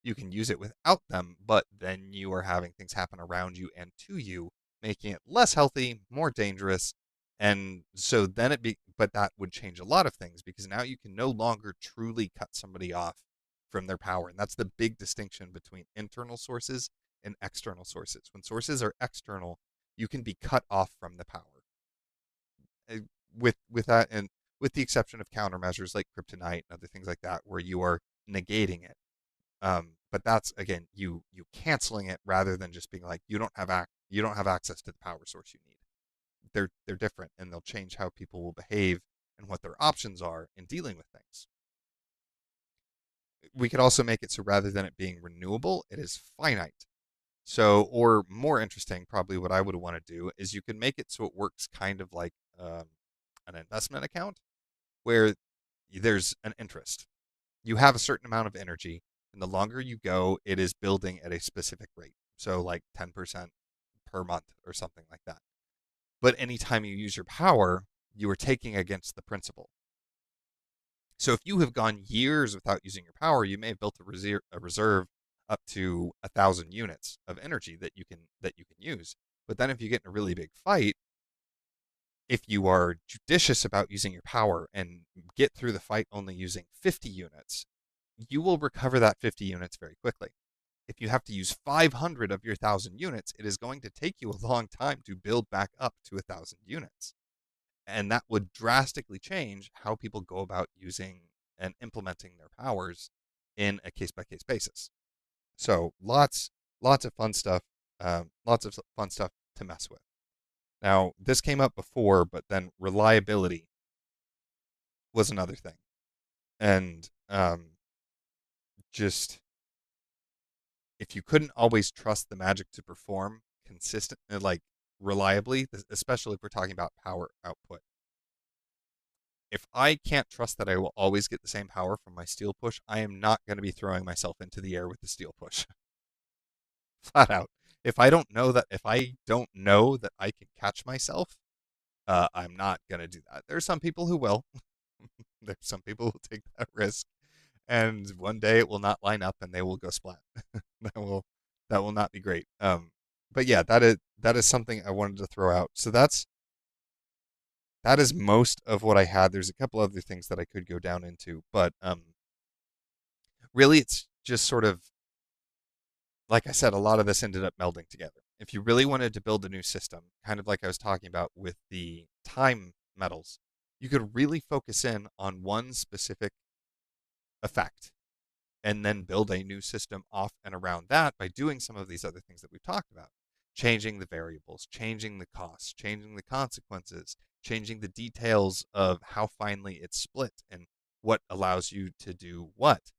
A: You can use it without them, but then you are having things happen around you and to you, making it less healthy, more dangerous. And so then but that would change a lot of things because now you can no longer truly cut somebody off from their power. And that's the big distinction between internal sources and external sources. When sources are external, you can be cut off from the power. Uh, with that, and with the exception of countermeasures like kryptonite and other things like that, where you are negating it. But that's again you canceling it rather than just being like you don't have access to the power source you need. They're different and they'll change how people will behave and what their options are in dealing with things. We could also make it so rather than it being renewable, it is finite. So, or more interesting, probably what I would want to do is you can make it so it works kind of like an investment account where there's an interest. You have a certain amount of energy, and the longer you go, it is building at a specific rate. So, like 10% per month or something like that. But anytime you use your power, you are taking against the principle. So if you have gone years without using your power, you may have built a reserve up to 1,000 units of energy that you can use. But then if you get in a really big fight, if you are judicious about using your power and get through the fight only using 50 units, you will recover that 50 units very quickly. If you have to use 500 of your 1,000 units, it is going to take you a long time to build back up to 1,000 units. And that would drastically change how people go about using and implementing their powers in a case by case basis. So lots of fun stuff, lots of fun stuff to mess with. Now this came up before, but then reliability was another thing, and just if you couldn't always trust the magic to perform consistent, like reliably, especially if we're talking about power output. If I can't trust that I will always get the same power from my steel push, I am not going to be throwing myself into the air with the steel push. Flat out. If I don't know that I can catch myself, I'm not going to do that. There's some people who will. There's some people who take that risk, and one day it will not line up and they will go splat. that will that will not be great. But yeah, that is something I wanted to throw out. So that is most of what I had. There's a couple other things that I could go down into, but really it's just sort of like I said, a lot of this ended up melding together. If you really wanted to build a new system, kind of like I was talking about with the time metals, you could really focus in on one specific effect and then build a new system off and around that by doing some of these other things that we've talked about. Changing the variables, changing the costs, changing the consequences, changing the details of how finely it's split and what allows you to do what.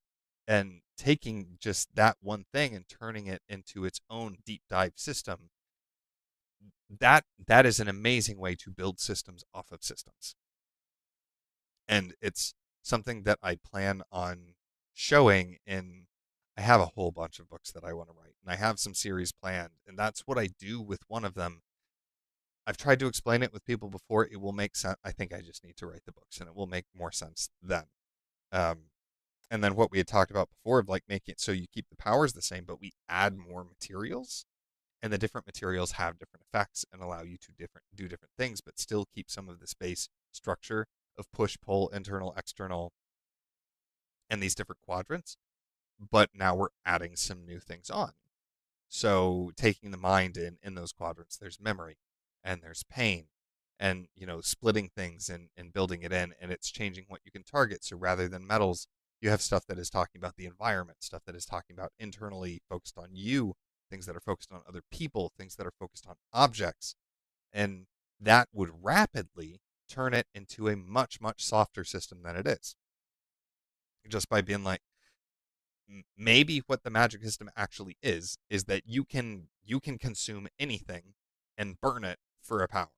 A: And taking just that one thing and turning it into its own deep dive system, that is an amazing way to build systems off of systems. And it's something that I plan on showing in I have a whole bunch of books that I want to write and I have some series planned and that's what I do with one of them. I've tried to explain it with people before. It will make sense. I think I just need to write the books and it will make more sense then. Um, and then what we had talked about before of like making it so you keep the powers the same, but we add more materials and the different materials have different effects and allow you to do different things, but still keep some of the base structure of push, pull, internal, external, and these different quadrants. But now we're adding some new things on. So taking the mind in those quadrants, there's memory and there's pain and splitting things and building it in and it's changing what you can target. So rather than metals, you have stuff that is talking about the environment, stuff that is talking about internally focused on you, things that are focused on other people, things that are focused on objects. And that would rapidly turn it into a much, much softer system than it is. Just by being like, maybe what the magic system actually is that you can consume anything and burn it for a power.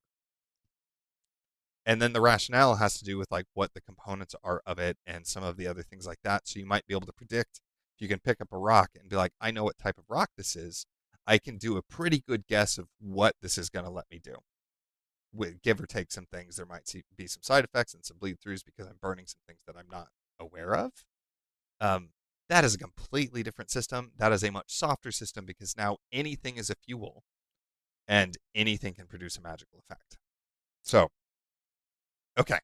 A: And then the rationale has to do with like what the components are of it and some of the other things like that. So you might be able to predict if you can pick up a rock and be like, I know what type of rock this is. I can do a pretty good guess of what this is going to let me do. give or take some things, there might be some side effects and some bleed throughs because I'm burning some things that I'm not aware of. Um, that is a completely different system. That is a much softer system because now anything is a fuel and anything can produce a magical effect. So, okay,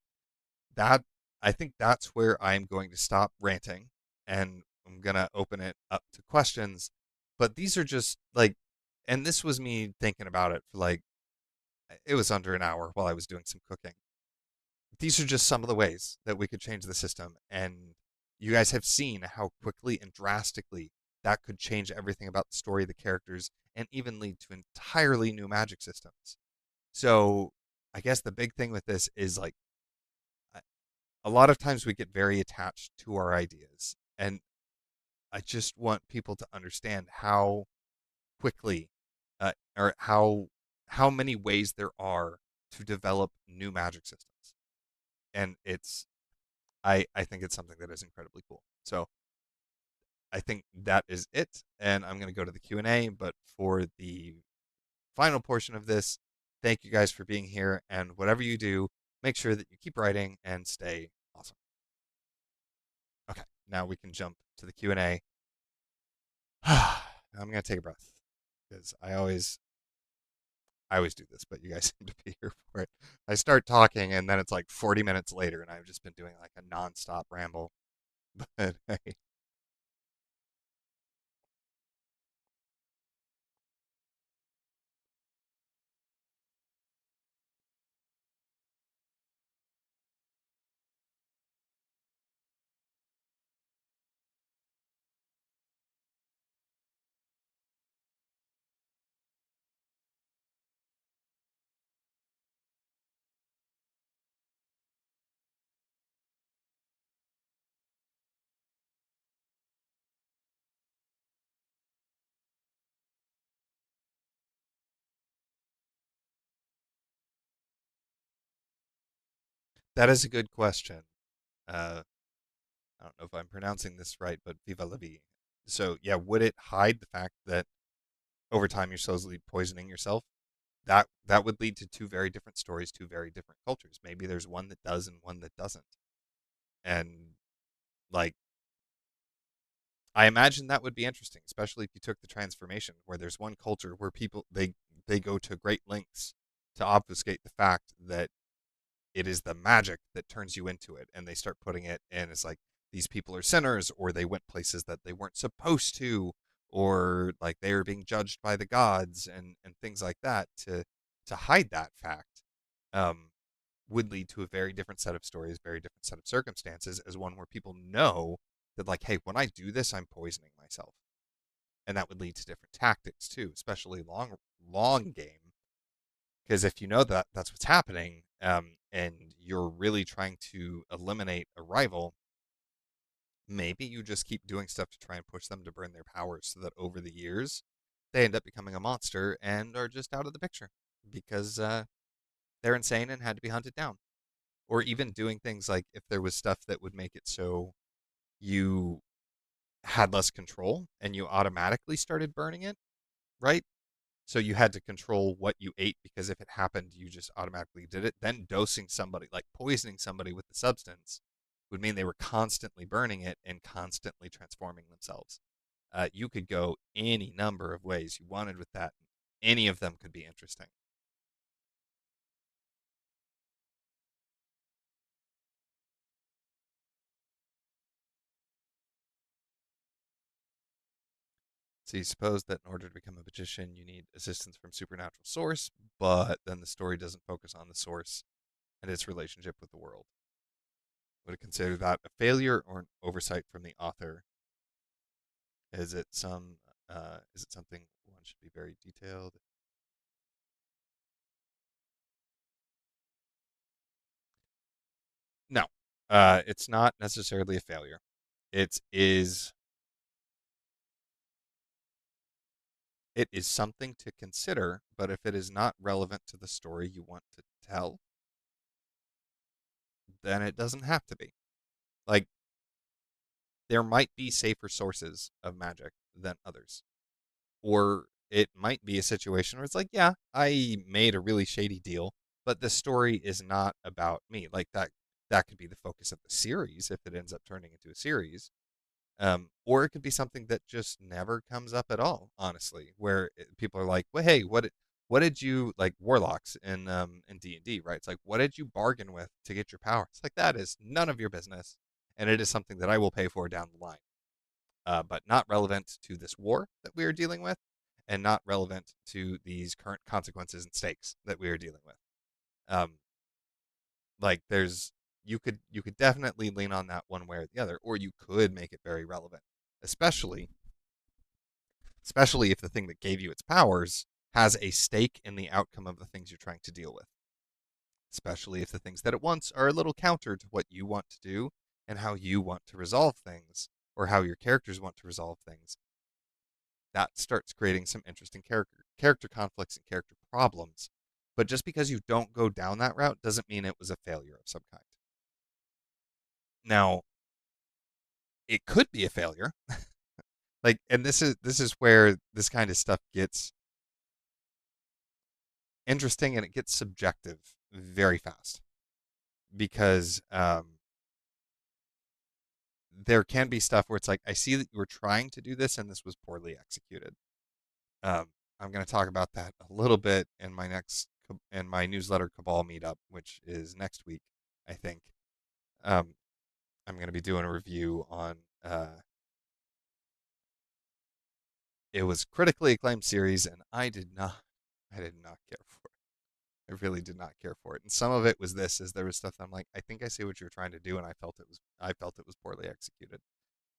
A: that I think that's where I'm going to stop ranting and I'm going to open it up to questions. But these are just like, and this was me thinking about it for like, it was under an hour while I was doing some cooking. These are just some of the ways that we could change the system. And you guys have seen how quickly and drastically that could change everything about the story, the characters, and even lead to entirely new magic systems. So I guess the big thing with this is like a lot of times we get very attached to our ideas. And I just want people to understand how quickly or how many ways there are to develop new magic systems. And I think it's something that is incredibly cool. So I think that is it, and I'm going to go to the Q&A. But for the final portion of this, thank you guys for being here, and whatever you do, make sure that you keep writing and stay awesome. Okay, now we can jump to the Q&A. I'm going to take a breath because I always do this, but you guys seem to be here for it. I start talking, and then it's like 40 minutes later, and I've just been doing like a nonstop ramble. But hey, that is a good question. Uh, I don't know if I'm pronouncing this right, but Viva la vie. So yeah, would it hide the fact that over time you're slowly poisoning yourself? That would lead to two very different stories, two very different cultures. Maybe there's one that does and one that doesn't. And like I imagine that would be interesting, especially if you took the transformation where there's one culture where people they go to great lengths to obfuscate the fact that it is the magic that turns you into it, and they start putting it in. It's like these people are sinners, or they went places that they weren't supposed to, or like they are being judged by the gods, and things like that to hide that fact. um would lead to a very different set of stories, very different set of circumstances, as one where people know that like, hey, when I do this, I'm poisoning myself. And that would lead to different tactics too, especially long game. Because if you know that that's what's happening, and you're really trying to eliminate a rival, maybe you just keep doing stuff to try and push them to burn their powers, so that over the years they end up becoming a monster and are just out of the picture because they're insane and had to be hunted down. Or even doing things like if there was stuff that would make it so you had less control and you automatically started burning it, right? So you had to control what you ate because if it happened, you just automatically did it. Then dosing somebody, like poisoning somebody with the substance, would mean they were constantly burning it and constantly transforming themselves. You could go any number of ways you wanted with that. Any of them could be interesting. So you suppose that in order to become a magician, you need assistance from supernatural source, but then the story doesn't focus on the source and its relationship with the world. Would it consider that a failure or an oversight from the author? Is it some? Is it something one should be very detailed? No, it's not necessarily a failure. It is it is something to consider, but if it is not relevant to the story you want to tell, then it doesn't have to be. Like there might be safer sources of magic than others. Or it might be a situation where it's like, yeah, I made a really shady deal but the story is not about me. Like that could be the focus of the series if it ends up turning into a series. Or it could be something that just never comes up at all, honestly, where people are like, "Well, hey, what did you like warlocks in D&D, right? It's like, what did you bargain with to get your power?" It's like that is none of your business, and it is something that I will pay for down the line, but not relevant to this war that we are dealing with, and not relevant to these current consequences and stakes that we are dealing with. Um, like there's you could definitely lean on that one way or the other, or you could make it very relevant, especially especially if the thing that gave you its powers has a stake in the outcome of the things you're trying to deal with, especially if the things that it wants are a little counter to what you want to do and how you want to resolve things, or how your characters want to resolve things. That starts creating some interesting character conflicts and character problems. But just because you don't go down that route doesn't mean it was a failure of some kind. Now, it could be a failure. Like, and this is where this kind of stuff gets interesting and it gets subjective very fast, because there can be stuff where it's like, I see that you were trying to do this and this was poorly executed. Um, I'm going to talk about that a little bit in my newsletter Cabal meetup, which is next week, I think. Um, I'm going to be doing a review on. It was critically acclaimed series, and I did not care for it. I really did not care for it, and some of it was this: is there was stuff that I'm like, I think I see what you're trying to do, and I felt it was poorly executed.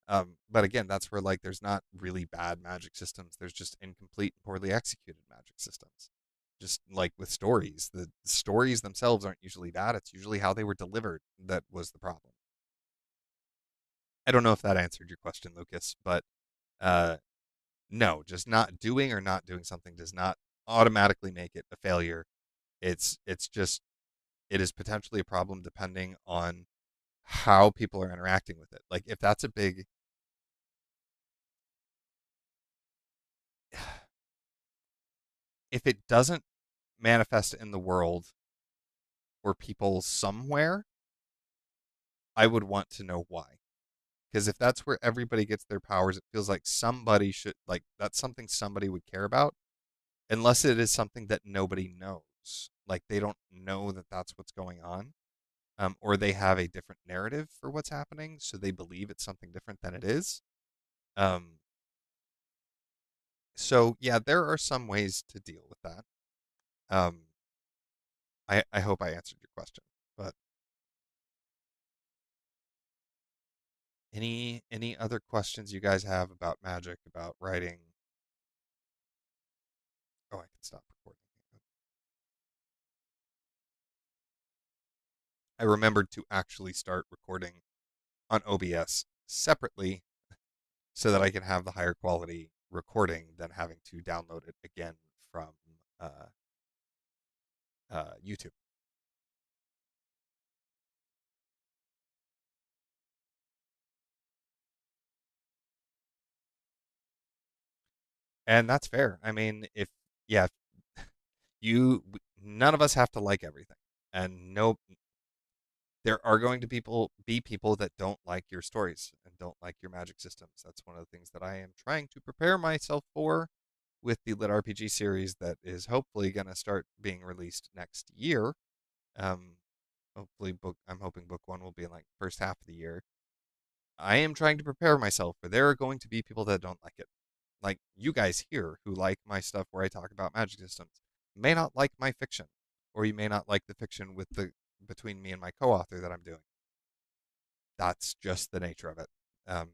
A: But again, that's where like there's not really bad magic systems. There's just incomplete and poorly executed magic systems. Just like with stories, the stories themselves aren't usually bad. It's usually how they were delivered that was the problem. I don't know if that answered your question, Lucas, but uh, no, just not doing something does not automatically make it a failure. It's just it is potentially a problem depending on how people are interacting with it. Like if that's a big if it doesn't manifest in the world or people somewhere, I would want to know why. Because if that's where everybody gets their powers, it feels like somebody should like that's something somebody would care about, unless it is something that nobody knows. Like they don't know that that's what's going on, or they have a different narrative for what's happening, so they believe it's something different than it is. Um, so yeah, there are some ways to deal with that. Um, I hope I answered your question, but any other questions you guys have about magic, about writing? Oh, I can stop recording. I remembered to actually start recording on OBS separately so that I can have the higher quality recording than having to download it again from uh, YouTube. And that's fair. I mean, if yeah, you none of us have to like everything, and no, there are going to be people that don't like your stories and don't like your magic systems. That's one of the things that I am trying to prepare myself for with the Lit RPG series that is hopefully going to start being released next year. Um, hopefully, I'm hoping book one will be in like first half of the year. I am trying to prepare myself for there are going to be people that don't like it. Like you guys here who like my stuff where I talk about magic systems may not like my fiction, or you may not like the fiction with the between me and my co-author that I'm doing. That's just the nature of it. Um,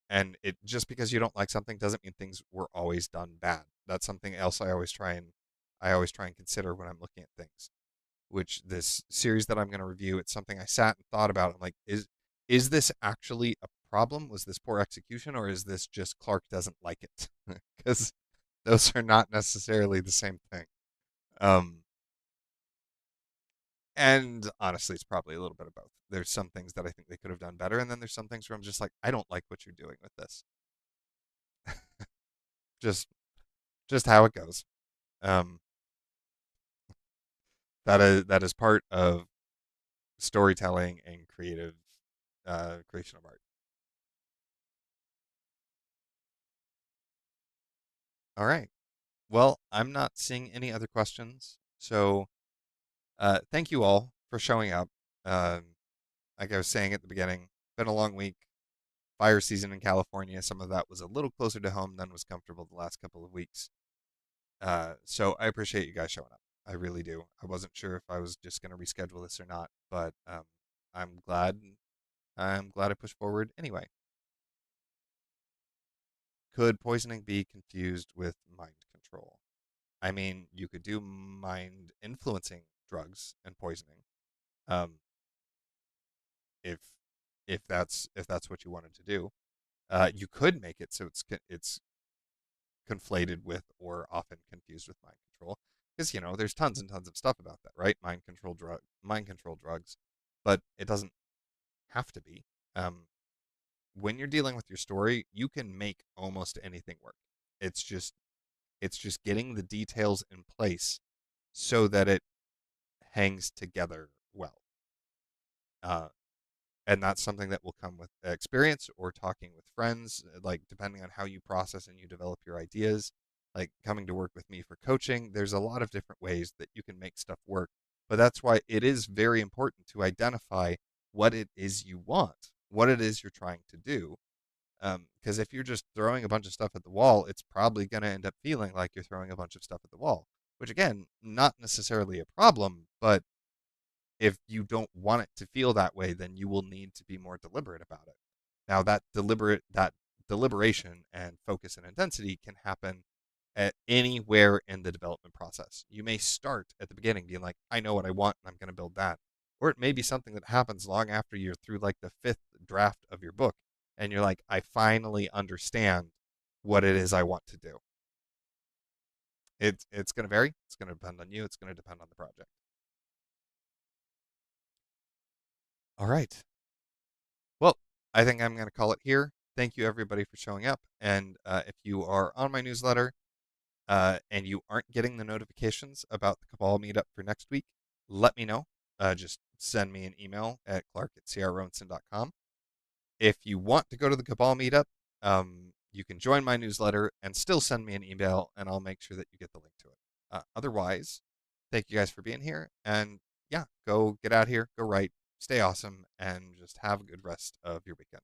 A: and it just because you don't like something doesn't mean things were always done bad. That's something else I always try and consider when I'm looking at things. Which this series that I'm going to review, it's something I sat and thought about. I'm like, is this actually a problem? Was this poor execution, or is this just Clark doesn't like it? Because those are not necessarily the same thing. Um, and honestly, it's probably a little bit of both. There's some things that I think they could have done better, and then there's some things where I'm just like, I don't like what you're doing with this. Just just how it goes. Um, that is part of storytelling and creative creation of art. All right. Well, I'm not seeing any other questions, so thank you all for showing up. Like I was saying at the beginning, been a long week. Fire season in California. Some of that was a little closer to home than was comfortable the last couple of weeks. So I appreciate you guys showing up. I really do. I wasn't sure if I was just going to reschedule this or not, but I'm glad. I'm glad I pushed forward anyway. Could poisoning be confused with mind control? I mean, you could do mind influencing drugs and poisoning, um, if if that's what you wanted to do. You could make it so it's conflated with or often confused with mind control, because there's tons and tons of stuff about that, right? Mind control drugs, but it doesn't have to be. Um, when you're dealing with your story, you can make almost anything work. It's just it's just getting the details in place so that it hangs together well. Uh, and that's something that will come with experience or talking with friends, like depending on how you process and you develop your ideas. Like coming to work with me for coaching, there's a lot of different ways that you can make stuff work, but that's why it is very important to identify what it is you want, what it is you're trying to do. Because if you're just throwing a bunch of stuff at the wall, it's probably going to end up feeling like you're throwing a bunch of stuff at the wall, which again, not necessarily a problem, but if you don't want it to feel that way, then you will need to be more deliberate about it. Now that deliberation and focus and intensity can happen at anywhere in the development process. You may start at the beginning being like, I know what I want and I'm going to build that. Or it may be something that happens long after you're through like the fifth draft of your book and you're like, I finally understand what it is I want to do. It's going to vary. It's going to depend on you. It's going to depend on the project. All right. Well, I think I'm going to call it here. Thank you, everybody, for showing up. And if you are on my newsletter and you aren't getting the notifications about the Cabal meetup for next week, let me know. Just send me an email at clark@crronson.com. If you want to go to the Cabal meetup, you can join my newsletter and still send me an email, and I'll make sure that you get the link to it. Otherwise, thank you guys for being here. And yeah, go get out here, go write, stay awesome, and just have a good rest of your weekend.